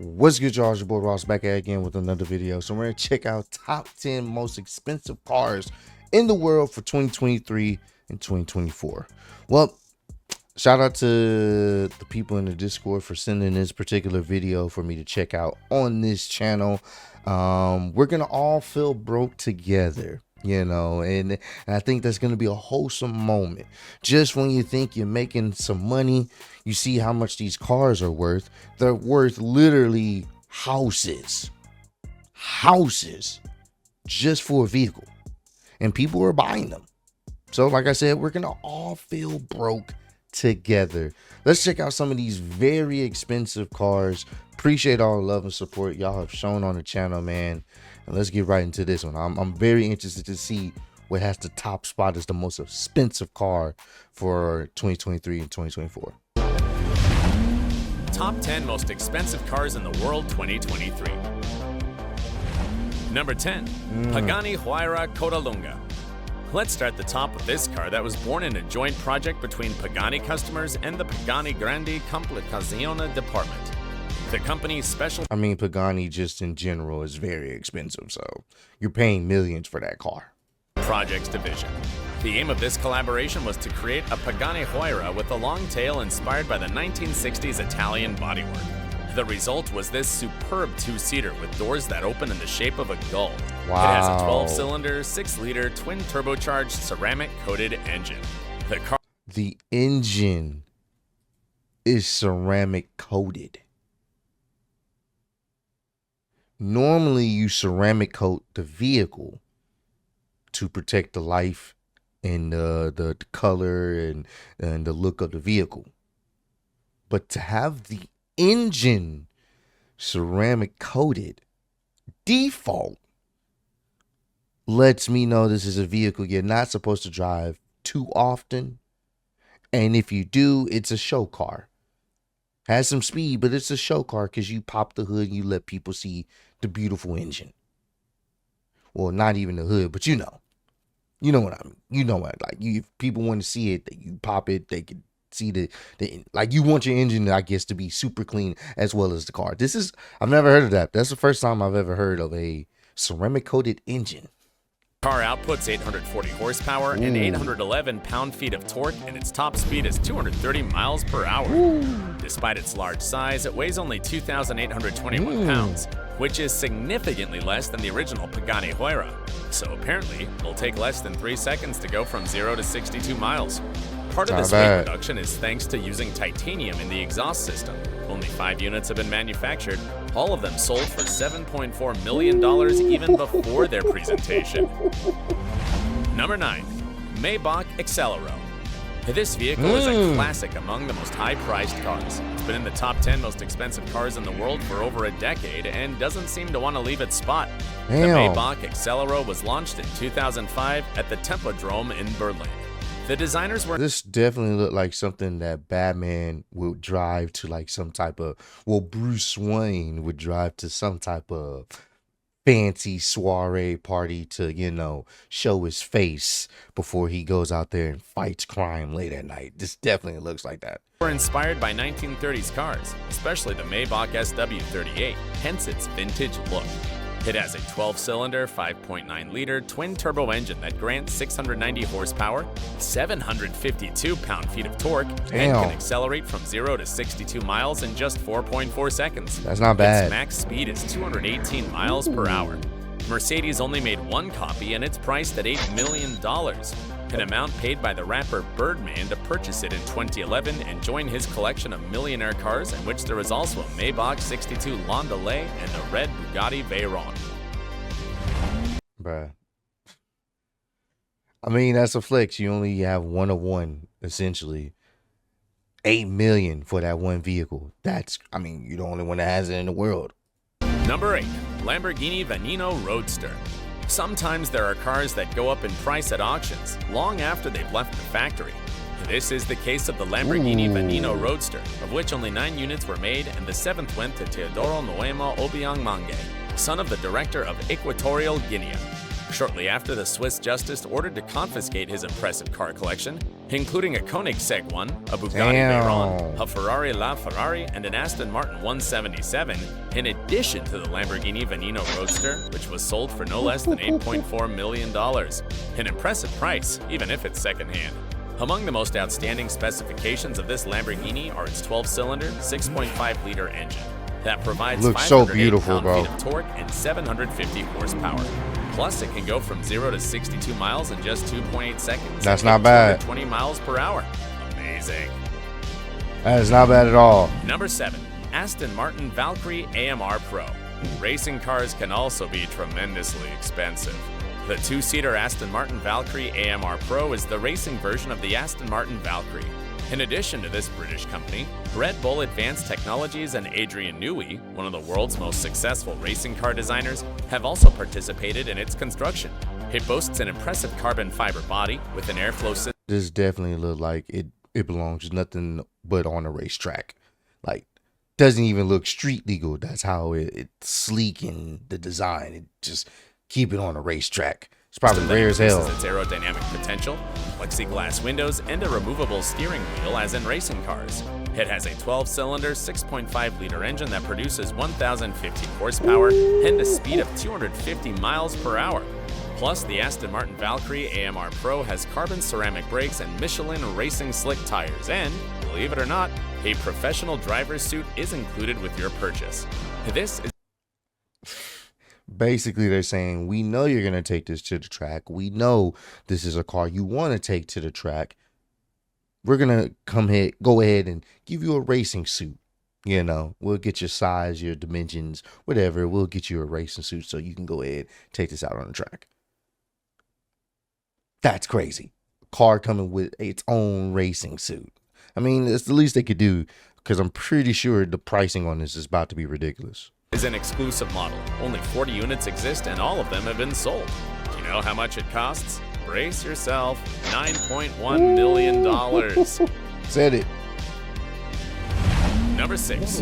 What's good, y'all? It's your boy Ross back at again with another video. So we're gonna check out top 10 most expensive cars in the world for 2023 and 2024. Well, shout out to the people in the Discord for sending this particular video for me to check out on this channel. We're gonna all feel broke together, you know, and I think that's going to be a wholesome moment. Just when you think you're making some money, you see how much these cars are worth. They're worth literally houses just for a vehicle, and people are buying them. So like I said, we're going to all feel broke together. Let's check out some of these very expensive cars. Appreciate all the love and support y'all have shown on the channel, man. And let's get right into this one. I'm very interested to see what has the top spot as the most expensive car for 2023 and 2024. Top 10 most expensive cars in the world 2023. Number 10, Pagani Huayra Codalunga. Let's start the top with this car that was born in a joint project between Pagani customers and the Pagani Grandi Complicazione department. The company's special... Pagani just in general is very expensive, so you're paying millions for that car. Projects division. The aim of this collaboration was to create a Pagani Huayra with a long tail inspired by the 1960s Italian bodywork. The result was this superb two-seater with doors that open in the shape of a gull. Wow. It has a 12-cylinder, 6-liter, twin-turbocharged ceramic-coated engine. The engine is ceramic-coated. Normally, you ceramic coat the vehicle to protect the life and the color and the look of the vehicle. But to have the engine ceramic coated default lets me know this is a vehicle you're not supposed to drive too often. And if you do, it's a show car. Has some speed, but it's a show car because you pop the hood and you let people see the beautiful engine. Well, not even the hood, but you know what I mean. You know what, like, if people want to see it, that you pop it, they can see the like, you want your engine, I guess, to be super clean as well as the car. I've never heard of that. That's the first time I've ever heard of a ceramic coated engine. Car outputs 840 horsepower and 811 pound-feet of torque, and its top speed is 230 miles per hour. Despite its large size, it weighs only 2,821 pounds, which is significantly less than the original Pagani Huayra. So apparently, it'll take less than 3 seconds to go from 0 to 62 miles. Part of this weight reduction is thanks to using titanium in the exhaust system. Only 5 units have been manufactured, all of them sold for $7.4 million even before their presentation. Number 9, Maybach Exelero. This vehicle is a classic among the most high-priced cars. It's been in the top 10 most expensive cars in the world for over a decade and doesn't seem to want to leave its spot. Damn. The Maybach Exelero was launched in 2005 at the Tempodrome in Berlin. The designers were... This definitely looked like something that Batman would drive to, like some type of... Well, Bruce Wayne would drive to some type of fancy soiree party to, you know, show his face before he goes out there and fights crime late at night. This definitely looks like that. Were inspired by 1930s cars, especially the Maybach SW38, hence its vintage look. It has a 12-cylinder, 5.9-liter twin-turbo engine that grants 690 horsepower, 752 pound-feet of torque, and can accelerate from 0 to 62 miles in just 4.4 seconds. That's not bad. Its max speed is 218 miles per hour. Mercedes only made one copy, and it's priced at $8 million, an amount paid by the rapper Birdman to purchase it in 2011 and join his collection of millionaire cars, in which there is also a Maybach 62 Landaulet and the red Bugatti Veyron. Bruh. That's a flex. You only have one of one, essentially. $8 million for that one vehicle. That's, you're the only one that has it in the world. Number 8, Lamborghini Veneno Roadster. Sometimes there are cars that go up in price at auctions long after they've left the factory. This is the case of the Lamborghini Veneno Roadster, of which only 9 units were made, and the 7th went to Teodoro Noema Obiang Mange, son of the director of Equatorial Guinea. Shortly after, the Swiss justice ordered to confiscate his impressive car collection, including a Koenigsegg 1, a Bugatti Veyron, a Ferrari LaFerrari, and an Aston Martin 177, in addition to the Lamborghini Veneno Roadster, which was sold for no less than $8.4 million. An impressive price, even if it's secondhand. Among the most outstanding specifications of this Lamborghini are its 12-cylinder, 6.5-liter engine that provides 508 pound-feet of torque and 750 horsepower. Plus, it can go from 0 to 62 miles in just 2.8 seconds. That's not bad. 20 miles per hour. Amazing. That is not bad at all. Number 7. Aston Martin Valkyrie AMR Pro. Racing cars can also be tremendously expensive. The two-seater Aston Martin Valkyrie AMR Pro is the racing version of the Aston Martin Valkyrie. In addition to this British company, Red Bull Advanced Technologies and Adrian Newey, one of the world's most successful racing car designers, have also participated in its construction. It boasts an impressive carbon fiber body with an airflow system. This definitely look like it belongs nothing but on a racetrack. Like, doesn't even look street legal. That's how it's sleek in the design. It just keep it on a racetrack. It's probably rare as hell. Its aerodynamic potential, plexiglass windows, and a removable steering wheel as in racing cars. It has a 12-cylinder, 6.5-liter engine that produces 1,050 horsepower and a speed of 250 miles per hour. Plus, the Aston Martin Valkyrie AMR Pro has carbon ceramic brakes and Michelin racing slick tires, and, believe it or not, a professional driver's suit is included with your purchase. This is basically they're saying, we know you're going to take this to the track. We know this is a car you want to take to the track. We're going to go ahead and give you a racing suit. You know, we'll get your size, your dimensions, whatever. We'll get you a racing suit so you can go ahead and take this out on the track. That's crazy. A car coming with its own racing suit. I mean, it's the least they could do, because I'm pretty sure the pricing on this is about to be ridiculous. Is an exclusive model. Only 40 units exist and all of them have been sold. Do you know how much it costs? Brace yourself, $9.1 million. Said it. Number 6,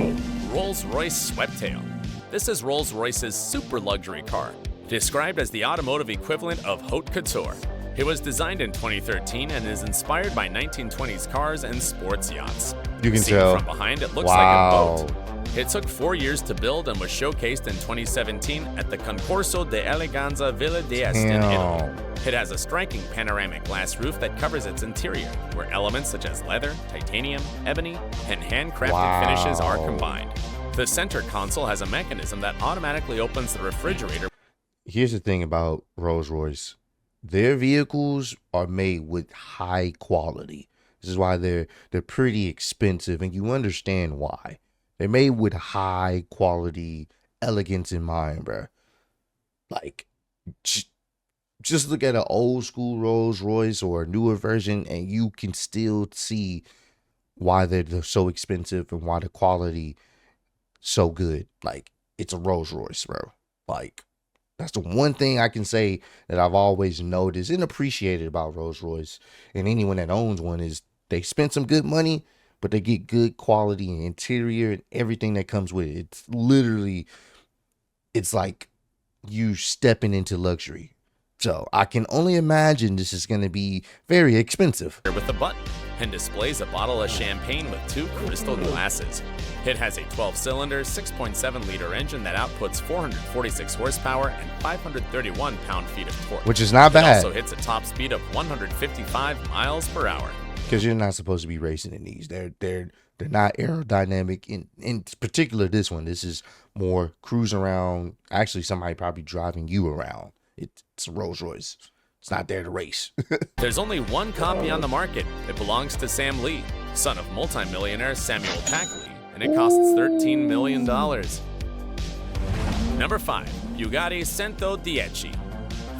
Rolls-Royce Sweptail. This is Rolls-Royce's super luxury car, described as the automotive equivalent of haute couture. It was designed in 2013 and is inspired by 1920s cars and sports yachts. You can Seen tell. from behind, it looks like a boat. It took 4 years to build and was showcased in 2017 at the Concorso de Eleganza Villa d'Este in Italy. It has a striking panoramic glass roof that covers its interior, where elements such as leather, titanium, ebony, and handcrafted finishes are combined. The center console has a mechanism that automatically opens the refrigerator. Here's the thing about Rolls-Royce. Their vehicles are made with high quality. This is why they're pretty expensive, and you understand why. They're made with high quality elegance in mind, bro. Like, just look at an old school Rolls Royce or a newer version, and you can still see why they're so expensive and why the quality so good. Like, it's a Rolls Royce, bro. Like, that's the one thing I can say that I've always noticed and appreciated about Rolls Royce, and anyone that owns one, is they spend some good money, but they get good quality and interior and everything that comes with it. It's literally, it's like you stepping into luxury. So I can only imagine this is going to be very expensive. With a button and displays a bottle of champagne with 2 crystal glasses. It has a 12-cylinder, 6.7-liter engine that outputs 446 horsepower and 531 pound-feet of torque. Which is not bad. It also hits a top speed of 155 miles per hour. Because you're not supposed to be racing in these. They're not aerodynamic. In particular, this one. This is more cruise around. Actually, somebody probably driving you around. It's a Rolls Royce. It's not there to race. There's only one copy on the market. It belongs to Sam Lee, son of multimillionaire Samuel Tack Lee, and it costs $13 million. Number 5, Bugatti Centodieci.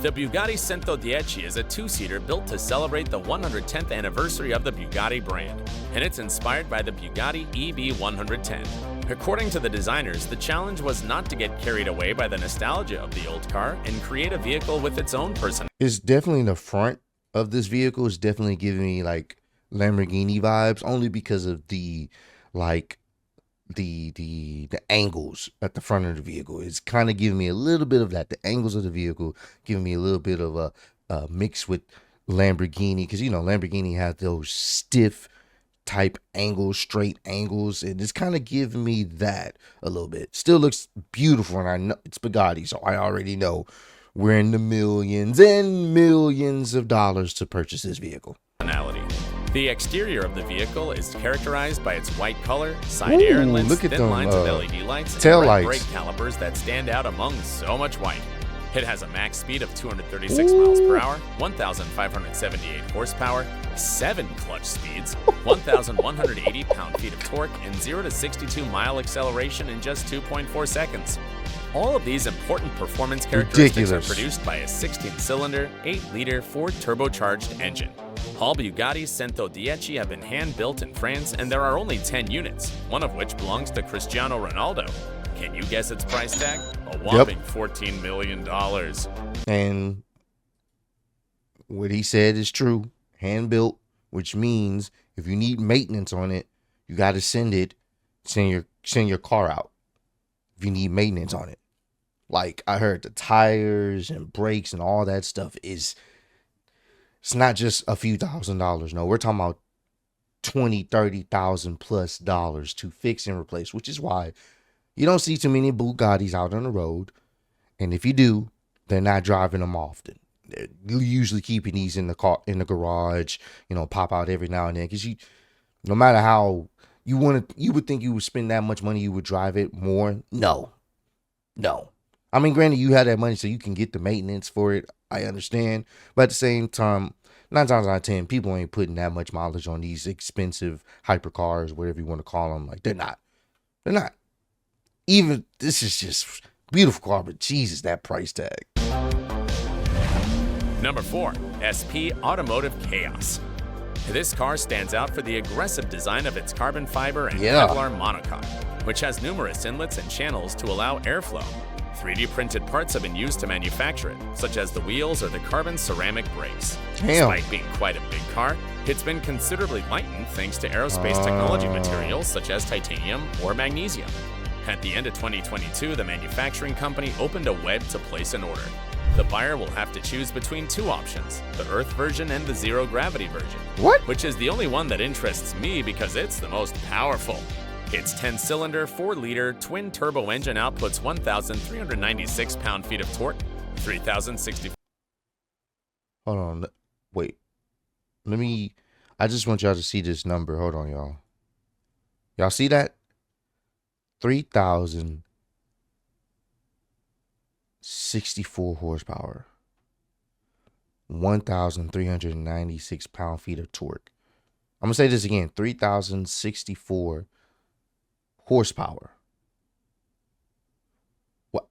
The Bugatti Centodieci is a 2-seater built to celebrate the 110th anniversary of the Bugatti brand, and it's inspired by the Bugatti EB110. According to the designers, the challenge was not to get carried away by the nostalgia of the old car and create a vehicle with its own personality. It's definitely the front of this vehicle is definitely giving me like Lamborghini vibes, only because of the like the angles at the front of the vehicle. It's kind of giving me a little bit of that. The angles of the vehicle giving me a little bit of a mix with Lamborghini, because you know Lamborghini has those stiff type angles, straight angles, and it's kind of giving me that a little bit. Still looks beautiful, and I know it's Bugatti, so I already know we're in the millions and millions of dollars to purchase this vehicle. The exterior of the vehicle is characterized by its white color, side air inlets, look at thin them, lines of LED lights, and tail red lights. brake calipers that stand out among so much white. It has a max speed of 236 miles per hour, 1,578 horsepower, 7 clutch speeds, 1,180 pound-feet of torque, and 0 to 62-mile acceleration in just 2.4 seconds. All of these important performance characteristics are produced by a 16-cylinder, 8-liter Ford turbocharged engine. All Bugatti Centodieci have been hand-built in France, and there are only 10 units, one of which belongs to Cristiano Ronaldo. Can you guess its price tag? A whopping $14 million. And what he said is true. Hand-built, which means if you need maintenance on it, you got to send your car out if you need maintenance on it. Like I heard, the tires and brakes and all that stuff it's not just a few $1,000s. No, we're talking about $20,000-$30,000 plus to fix and replace, which is why you don't see too many Bugattis out on the road. And if you do, they're not driving them often. They're usually keeping these in the car, in the garage, pop out every now and then. Because no matter how you would think you would spend that much money, you would drive it more. No. I mean, granted, you have that money so you can get the maintenance for it. I understand. But at the same time, 9 times out of 10, people ain't putting that much mileage on these expensive hypercars, whatever you want to call them. Like, they're not. Even, this is just beautiful car, but Jesus, that price tag. Number 4, SP Automotive Chaos. This car stands out for the aggressive design of its carbon fiber and Kevlar monocoque, which has numerous inlets and channels to allow airflow. 3D printed parts have been used to manufacture it, such as the wheels or the carbon ceramic brakes. Despite being quite a big car, it's been considerably lightened thanks to aerospace technology materials such as titanium or magnesium. At the end of 2022, the manufacturing company opened a web to place an order. The buyer will have to choose between 2 options, the Earth version and the zero gravity version. Which is the only one that interests me because it's the most powerful. Its 10-cylinder, 4-liter twin-turbo engine outputs 1,396 pound-feet of torque, 3,060. Hold on. Wait. I just want y'all to see this number. Hold on, y'all. Y'all see that? 3,064 horsepower. 1,396 pound-feet of torque. I'm going to say this again. 3,064 horsepower. What?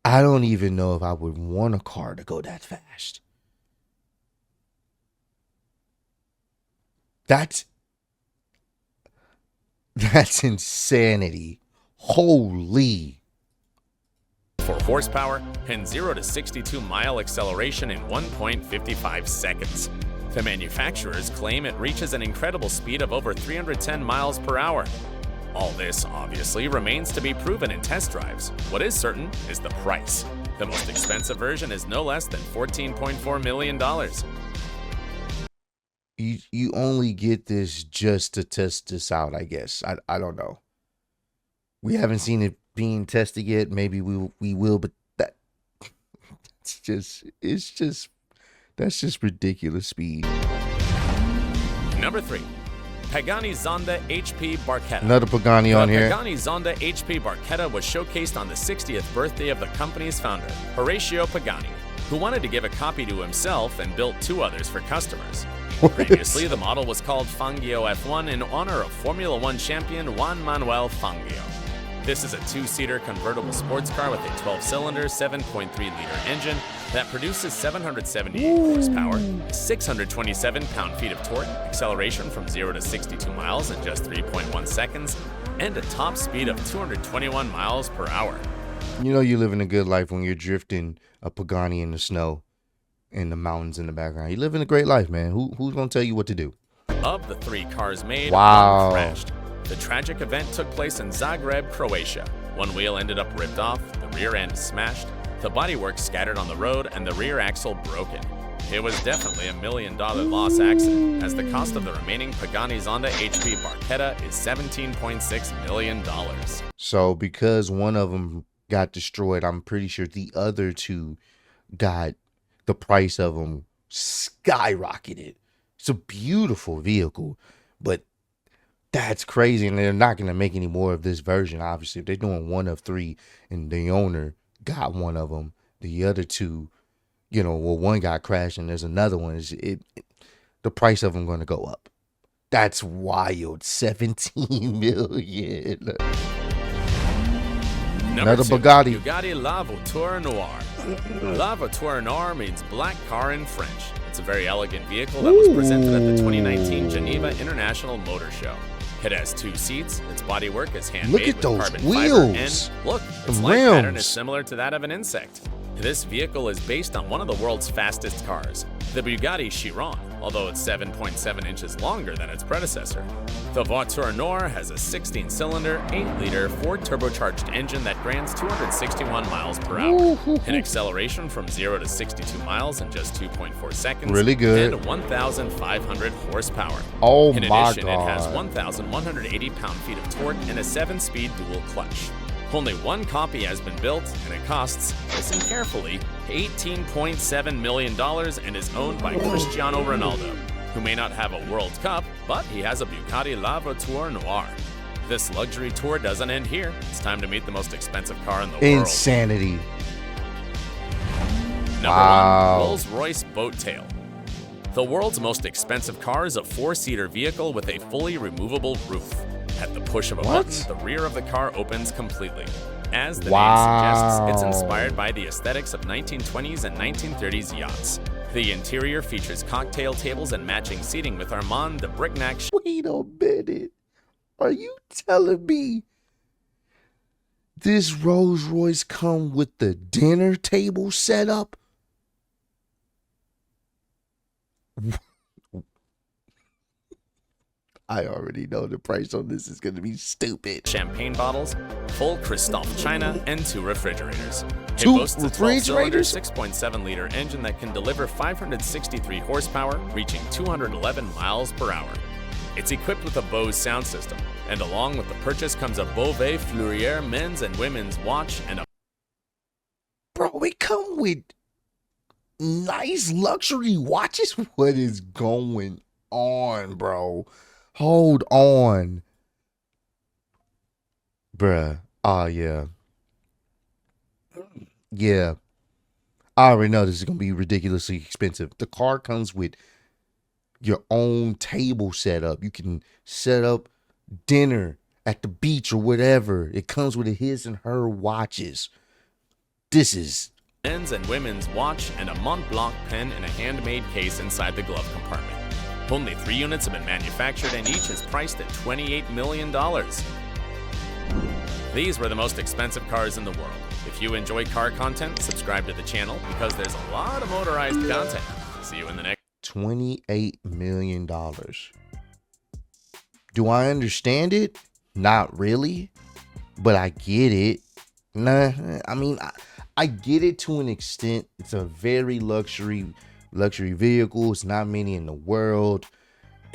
I don't even know if I would want a car to go that fast. That's insanity. Holy. For horsepower and 0 to 62 mile acceleration in 1.55 seconds. The manufacturers claim it reaches an incredible speed of over 310 miles per hour. All this obviously remains to be proven in test drives. What is certain is the price. The most expensive version is no less than $14.4 million. You only get this just to test this out, I guess. I don't know. We haven't seen it being tested yet. Maybe we will, but that's just ridiculous speed. Number 3, Pagani Zonda HP Barchetta. Another Pagani on here. The Pagani Zonda HP Barchetta was showcased on the 60th birthday of the company's founder, Horacio Pagani, who wanted to give a copy to himself and built 2 others for customers. Previously, the model was called Fangio F1 in honor of Formula 1 champion Juan Manuel Fangio. This is a 2-seater convertible sports car with a 12-cylinder, 7.3-liter engine that produces 778 horsepower, 627 pound-feet of torque, acceleration from 0 to 62 miles in just 3.1 seconds, and a top speed of 221 miles per hour. You know you're living a good life when you're drifting a Pagani in the snow and the mountains in the background. You living a great life, man. Who's gonna tell you what to do? Of the 3 cars made, Wow. one crashed. The tragic event took place in Zagreb, Croatia. One wheel ended up ripped off, the rear end smashed, the bodywork scattered on the road, and the rear axle broken. It was definitely a $1 million loss accident, as the cost of the remaining Pagani Zonda HP Barchetta is $17.6 million. So because one of them got destroyed, I'm pretty sure the other 2 got the price of them skyrocketed. It's a beautiful vehicle, but that's crazy, and they're not going to make any more of this version, obviously. If they're doing 1 of 3 and the owner got one of them, the other 2, you know, well, one got crashed and there's another one. The price of them going to go up. That's wild. 17 million. Another 2, Bugatti. Bugatti La Voiture Noire. La Voiture Noire means black car in French. It's a very elegant vehicle that was presented at the 2019 Geneva International Motor Show. It has 2 seats, its bodywork is handmade Look at with those carbon wheels. fiber, and look, its The light pattern rims. is similar to that of an insect. This vehicle is based on one of the world's fastest cars, the Bugatti Chiron, although it's 7.7 inches longer than its predecessor. The Voiture Noire has a 16-cylinder, 8-liter, 4-turbocharged engine that grants 261 miles per hour, an acceleration from 0 to 62 miles in just 2.4 seconds, Really good. and 1,500 horsepower. Oh In my addition, it has God. 1,180 pound-feet of torque and a 7-speed dual clutch. Only 1 copy has been built, and it costs, listen carefully, $18.7 million and is owned by Cristiano Ronaldo, who may not have a World Cup, but he has a Bugatti La Voiture Noire. This luxury tour doesn't end here. It's time to meet the most expensive car in the world. Insanity. Number Wow. 1, Rolls-Royce Sweptail. The world's most expensive car is a 4-seater vehicle with a fully removable roof. At the push of a What? button, the rear of the car opens completely. As the Wow. name suggests, it's inspired by the aesthetics of 1920s and 1930s yachts. The interior features cocktail tables and matching seating with Armand de Brignac. Wait a minute. Are you telling me this Rolls Royce come with the dinner table set up? I already know the price on this is going to be stupid. Champagne bottles, full Christophe china, and 2 refrigerators. It 2 boasts a 12-cylinder, refrigerators? 6.7-liter engine that can deliver 563 horsepower, reaching 211 miles per hour. It's equipped with a Bose sound system, and along with the purchase comes a Beauvais Fleurier men's and women's watch and a Bro, it come with nice luxury watches. What is going on, bro? Hold on. Bruh. Oh, yeah. Yeah. I already know this is going to be ridiculously expensive. The car comes with your own table setup. You can set up dinner at the beach or whatever. It comes with a his and her watches. This is... men's and women's watch and a Mont Blanc pen in a handmade case inside the glove compartment. Only 3 units have been manufactured and each is priced at $28 million. These were the most expensive cars in the world. If you enjoy car content, subscribe to the channel because there's a lot of motorized content. See you in the next. $28 million. Do I understand it? Not really, but I get it. Nah, I mean, I get it to an extent. It's a very luxury vehicle. It's not many in the world.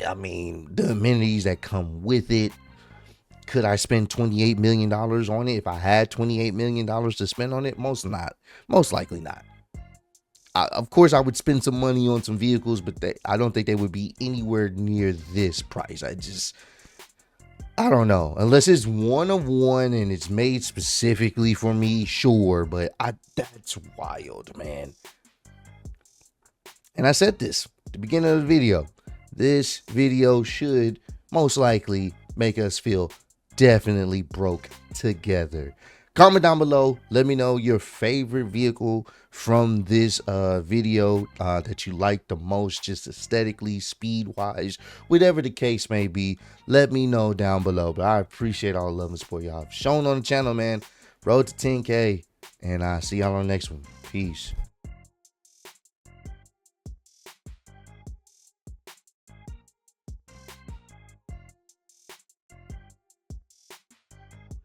I mean, the amenities that come with it. Could I spend $28 million on it if I had $28 million to spend on it? Most likely not. Of course, I would spend some money on some vehicles, but I don't think they would be anywhere near this price. I don't know. Unless it's one of one and it's made specifically for me, sure. But that's wild, man. And I said this at the beginning of the video. This video should most likely make us feel definitely broke together. Comment down below. Let me know your favorite vehicle from this video that you like the most, just aesthetically, speed-wise, whatever the case may be. Let me know down below. But I appreciate all the love and support y'all have shown on the channel, man. Road to 10K. And I'll see y'all on the next one. Peace.